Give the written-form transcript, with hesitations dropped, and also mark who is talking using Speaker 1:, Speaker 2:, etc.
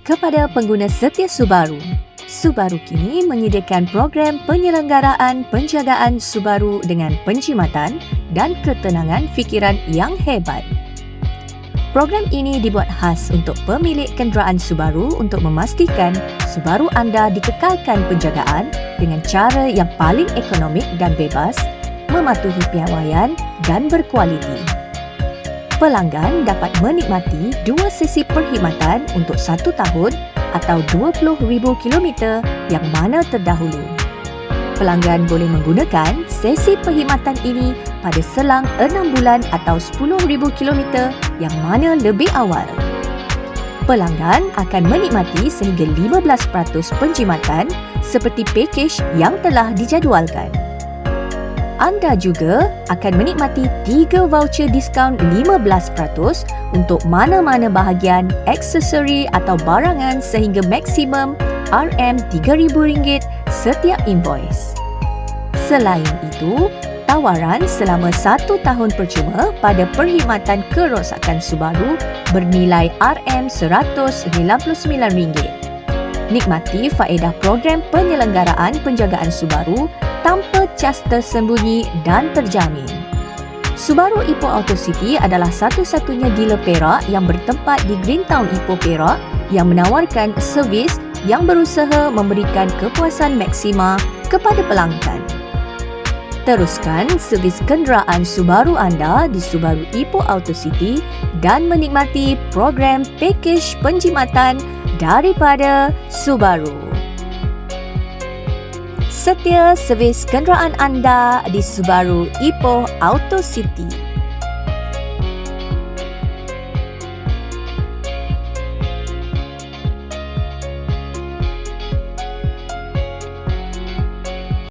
Speaker 1: Kepada pengguna setia Subaru, Subaru kini menyediakan program penyelenggaraan penjagaan Subaru dengan penjimatan dan ketenangan fikiran yang hebat. Program ini dibuat khas untuk pemilik kenderaan Subaru untuk memastikan Subaru anda dikekalkan penjagaan dengan cara yang paling ekonomik dan bebas, mematuhi piawaian dan berkualiti. Pelanggan dapat menikmati 2 sesi perkhidmatan untuk 1 tahun atau 20,000 kilometer yang mana terdahulu. Pelanggan boleh menggunakan sesi perkhidmatan ini pada selang 6 bulan atau 10,000 kilometer yang mana lebih awal. Pelanggan akan menikmati sehingga 15% penjimatan seperti pakej yang telah dijadualkan. Anda juga akan menikmati 3 voucher diskaun 15% untuk mana-mana bahagian, aksesori atau barangan sehingga maksimum RM3,000 setiap invoice. Selain itu, tawaran selama 1 tahun percuma pada perkhidmatan kerosakan Subaru bernilai RM199. Nikmati faedah program penyelenggaraan penjagaan Subaru tanpa cas tersembunyi dan terjamin. Subaru Ipoh Auto City adalah satu-satunya dealer Perak yang bertempat di Greentown Ipoh Perak yang menawarkan servis yang berusaha memberikan kepuasan maksima kepada pelanggan. Teruskan servis kenderaan Subaru anda di Subaru Ipoh Auto City dan menikmati program pakej penjimatan daripada Subaru. Setia servis kenderaan anda di Subaru Ipoh Auto City.